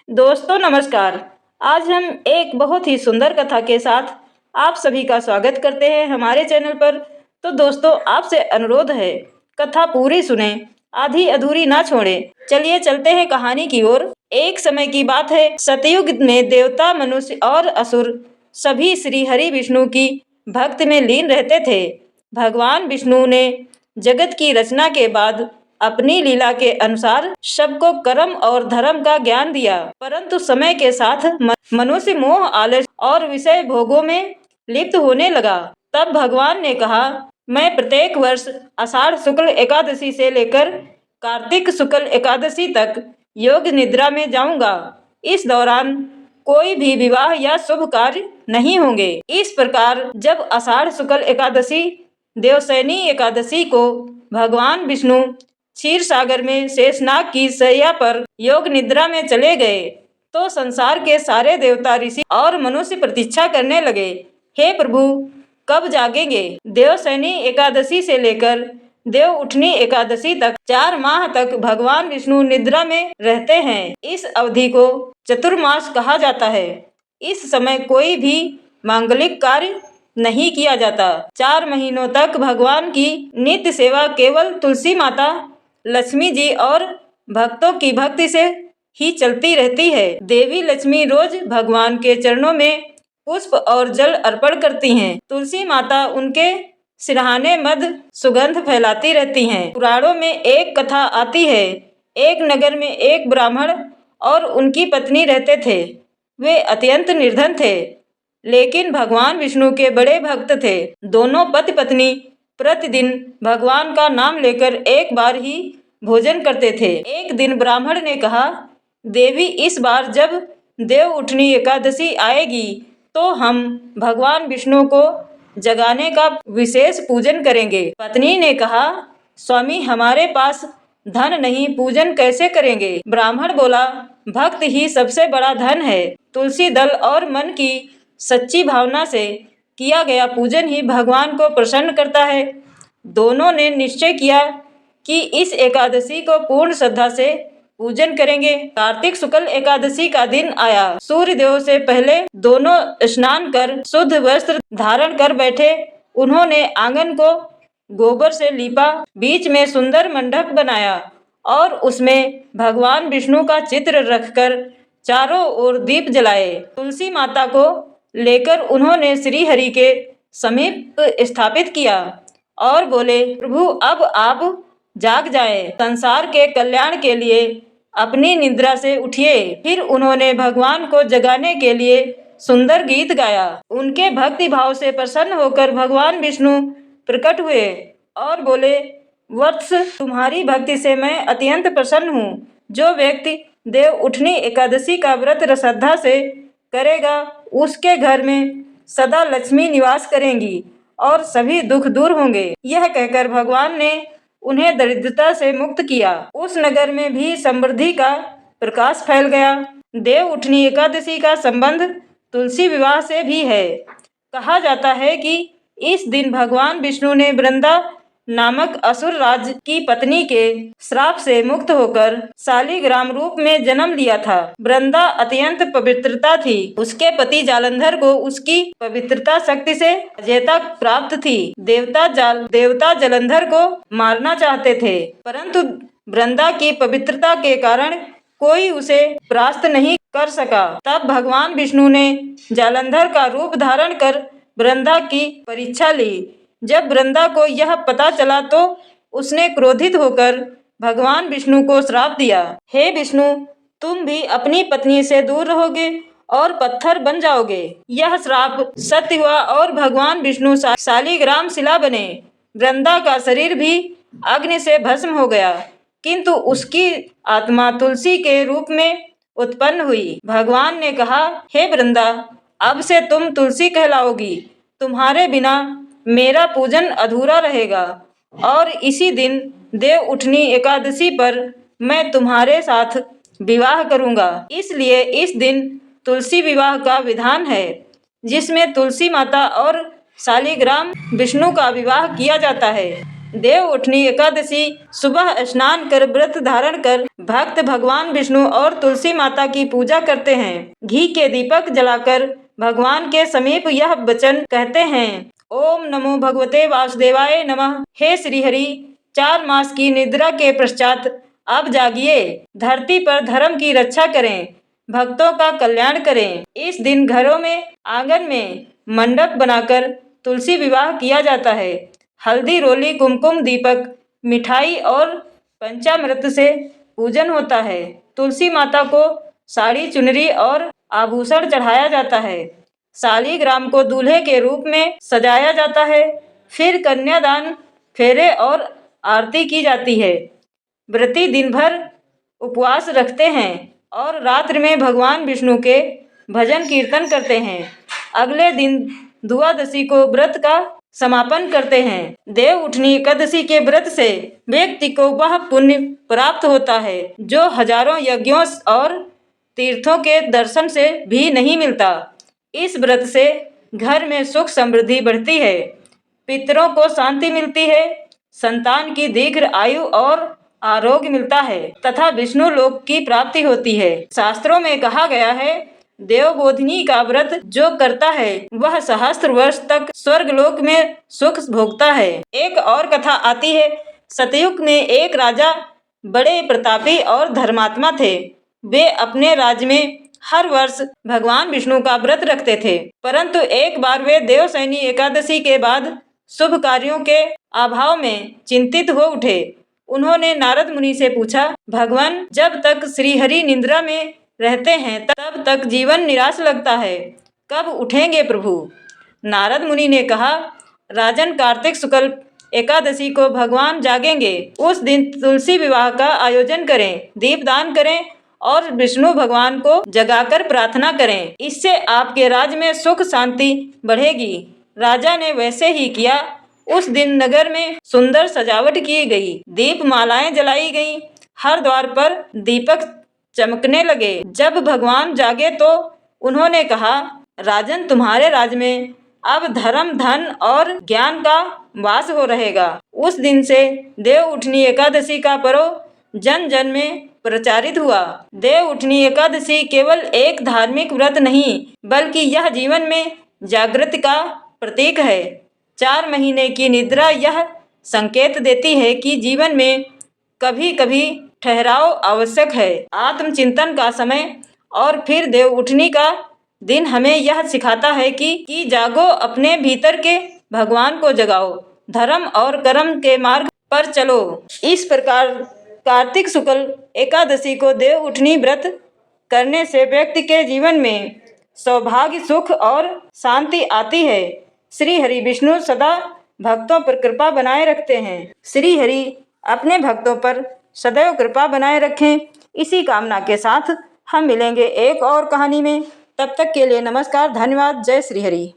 दोस्तों नमस्कार। आज हम एक बहुत ही सुंदर कथा के साथ आप सभी का स्वागत करते हैं हमारे चैनल पर। तो दोस्तों आपसे अनुरोध है, कथा पूरी सुने, आधी अधूरी ना छोड़ें। चलिए चलते हैं कहानी की ओर। एक समय की बात है, सतयुग में देवता, मनुष्य और असुर सभी श्री हरि विष्णु की भक्त में लीन रहते थे। भगवान विष्णु ने जगत की रचना के बाद अपनी लीला के अनुसार सबको कर्म और धर्म का ज्ञान दिया, परंतु समय के साथ मनुष्य मोह, आलस्य और विषय भोगों में लिप्त होने लगा। तब भगवान ने कहा, मैं प्रत्येक वर्ष आषाढ़ शुक्ल एकादशी से लेकर कार्तिक शुक्ल एकादशी तक योग निद्रा में जाऊंगा। इस दौरान कोई भी विवाह या शुभ कार्य नहीं होंगे। इस प्रकार जब आषाढ़ शुक्ल एकादशी देवशयनी एकादशी को भगवान विष्णु क्षीर सागर में शेषनाग की शैया पर योग निद्रा में चले गए, तो संसार के सारे देवता, ऋषि और मनुष्य प्रतीक्षा करने लगे, हे प्रभु कब जागेंगे। देवशयनी एकादशी से लेकर देव उठनी एकादशी तक 4 माह तक भगवान विष्णु निद्रा में रहते हैं। इस अवधि को चतुर्मास कहा जाता है। इस समय कोई भी मांगलिक कार्य नहीं किया जाता। 4 महीनों तक भगवान की नित्य सेवा केवल तुलसी माता, लक्ष्मी जी और भक्तों की भक्ति से ही चलती रहती है। देवी लक्ष्मी रोज भगवान के चरणों में पुष्प और जल अर्पण करती हैं। तुलसी माता उनके सिरहाने मध सुगंध फैलाती रहती हैं। पुराणों में एक कथा आती है, एक नगर में एक ब्राह्मण और उनकी पत्नी रहते थे। वे अत्यंत निर्धन थे, लेकिन भगवान विष्णु के बड़े भक्त थे। दोनों पति पत्नी प्रतिदिन भगवान का नाम लेकर एक बार ही भोजन करते थे। एक दिन ब्राह्मण ने कहा, देवी इस बार जब देव उठनी एकादशी आएगी तो हम भगवान विष्णु को जगाने का विशेष पूजन करेंगे। पत्नी ने कहा, स्वामी हमारे पास धन नहीं, पूजन कैसे करेंगे। ब्राह्मण बोला, भक्त ही सबसे बड़ा धन है। तुलसी दल और मन की सच्ची भावना से किया गया पूजन ही भगवान को प्रसन्न करता है। दोनों ने निश्चय किया कि इस एकादशी को पूर्ण श्रद्धा से पूजन करेंगे। कार्तिक शुक्ल एकादशी का दिन आया। सूर्य देव से पहले दोनों स्नान कर शुद्ध वस्त्र धारण कर बैठे। उन्होंने आंगन को गोबर से लीपा, बीच में सुंदर मंडप बनाया और उसमें भगवान विष्णु का चित्र रखकर चारों ओर दीप जलाए। तुलसी माता को लेकर उन्होंने श्री हरि के समीप स्थापित किया और बोले, प्रभु अब आप जाग जाएं, संसार के कल्याण के लिए अपनी निद्रा से उठिए। फिर उन्होंने भगवान को जगाने के लिए सुंदर गीत गाया। उनके भक्ति भाव से प्रसन्न होकर भगवान विष्णु प्रकट हुए और बोले, वत्स तुम्हारी भक्ति से मैं अत्यंत प्रसन्न हूँ। जो व्यक्ति देव उठनी एकादशी का व्रत श्रद्धा से करेगा, उसके घर में सदा लक्ष्मी निवास करेंगी और सभी दुख दूर होंगे। यह कहकर भगवान ने उन्हें दरिद्रता से मुक्त किया। उस नगर में भी समृद्धि का प्रकाश फैल गया। देव उठनी एकादशी का संबंध तुलसी विवाह से भी है। कहा जाता है कि इस दिन भगवान विष्णु ने वृंदा नामक असुर राज की पत्नी के श्राप से मुक्त होकर शालिग्राम रूप में जन्म लिया था। वृंदा अत्यंत पवित्रता थी। उसके पति जालंधर को उसकी पवित्रता शक्ति से अजयता प्राप्त थी। देवता जालंधर को मारना चाहते थे, परंतु वृंदा की पवित्रता के कारण कोई उसे परास्त नहीं कर सका। तब भगवान विष्णु ने जालंधर का रूप धारण कर वृंदा की परीक्षा ली। जब वृंदा को यह पता चला तो उसने क्रोधित होकर भगवान विष्णु को श्राप दिया, हे विष्णु तुम भी अपनी पत्नी से दूर रहोगे और पत्थर बन जाओगे। यह श्राप सत्य हुआ और भगवान विष्णु शालिग्राम शिला बने। वृंदा का शरीर भी अग्नि से भस्म हो गया, किंतु उसकी आत्मा तुलसी के रूप में उत्पन्न हुई। भगवान ने कहा, हे वृंदा अब से तुम तुलसी कहलाओगी। तुम्हारे बिना मेरा पूजन अधूरा रहेगा और इसी दिन देव उठनी एकादशी पर मैं तुम्हारे साथ विवाह करूंगा। इसलिए इस दिन तुलसी विवाह का विधान है, जिसमें तुलसी माता और शालिग्राम विष्णु का विवाह किया जाता है। देव उठनी एकादशी सुबह स्नान कर व्रत धारण कर भक्त भगवान विष्णु और तुलसी माता की पूजा करते हैं। घी के दीपक जलाकर भगवान के समीप यह वचन कहते हैं, ओम नमो भगवते वासुदेवाय नमः। हे श्रीहरि, 4 मास की निद्रा के पश्चात अब जागिए, धरती पर धर्म की रक्षा करें, भक्तों का कल्याण करें। इस दिन घरों में, आंगन में मंडप बनाकर तुलसी विवाह किया जाता है। हल्दी, रोली, कुमकुम, दीपक, मिठाई और पंचामृत से पूजन होता है। तुलसी माता को साड़ी, चुनरी और आभूषण चढ़ाया जाता है। शालिग्राम को दूल्हे के रूप में सजाया जाता है। फिर कन्यादान, फेरे और आरती की जाती है। व्रती दिन भर उपवास रखते हैं और रात्रि में भगवान विष्णु के भजन कीर्तन करते हैं। अगले दिन द्वादशी को व्रत का समापन करते हैं। देव उठनी एकादशी के व्रत से व्यक्ति को वह पुण्य प्राप्त होता है जो हजारों यज्ञों और तीर्थों के दर्शन से भी नहीं मिलता। इस व्रत से घर में सुख समृद्धि बढ़ती है, पितरों को शांति मिलती है, संतान की दीर्घ आयु और आरोग्य मिलता है तथा विष्णु लोक की प्राप्ति होती है। शास्त्रों में कहा गया है, देवबोधिनी का व्रत जो करता है वह सहस्त्र वर्ष तक स्वर्ग लोक में सुख भोगता है। एक और कथा आती है, सतयुग में एक राजा बड़े प्रतापी और धर्मात्मा थे। वे अपने राज्य में हर वर्ष भगवान विष्णु का व्रत रखते थे, परंतु एक बार वे देवशयनी एकादशी के बाद शुभ कार्यों के अभाव में चिंतित हो उठे। उन्होंने नारद मुनि से पूछा, भगवान, जब तक श्रीहरि निद्रा में रहते हैं तब तक जीवन निराश लगता है, कब उठेंगे प्रभु? नारद मुनि ने कहा, राजन, कार्तिक शुक्ल एकादशी को भगवान जागेंगे। उस दिन तुलसी विवाह का आयोजन करें, दीपदान करें और विष्णु भगवान को जगाकर प्रार्थना करें। इससे आपके राज्य में सुख शांति बढ़ेगी। राजा ने वैसे ही किया। उस दिन नगर में सुंदर सजावट की गई, दीप मालाएं जलाई गईं, हर द्वार पर दीपक चमकने लगे। जब भगवान जागे तो उन्होंने कहा, राजन, तुम्हारे राज्य में अब धर्म, धन और ज्ञान का वास हो रहेगा। उस दिन से देव उठनी एकादशी का पर्व जन जन में प्रचारित हुआ। देव उठनी एकादशी केवल एक धार्मिक व्रत नहीं, बल्कि यह जीवन में जागृति का प्रतीक है। 4 महीने की निद्रा यह संकेत देती है कि जीवन में कभी कभी ठहराव आवश्यक है, आत्मचिंतन का समय। और फिर देव उठनी का दिन हमें यह सिखाता है कि जागो, अपने भीतर के भगवान को जगाओ, धर्म और कर्म के मार्ग पर चलो। इस प्रकार कार्तिक शुक्ल एकादशी को देव उठनी व्रत करने से व्यक्ति के जीवन में सौभाग्य, सुख और शांति आती है। श्री हरि विष्णु सदा भक्तों पर कृपा बनाए रखते हैं। श्री हरि अपने भक्तों पर सदैव कृपा बनाए रखें। इसी कामना के साथ हम मिलेंगे एक और कहानी में। तब तक के लिए नमस्कार, धन्यवाद, जय श्री हरि।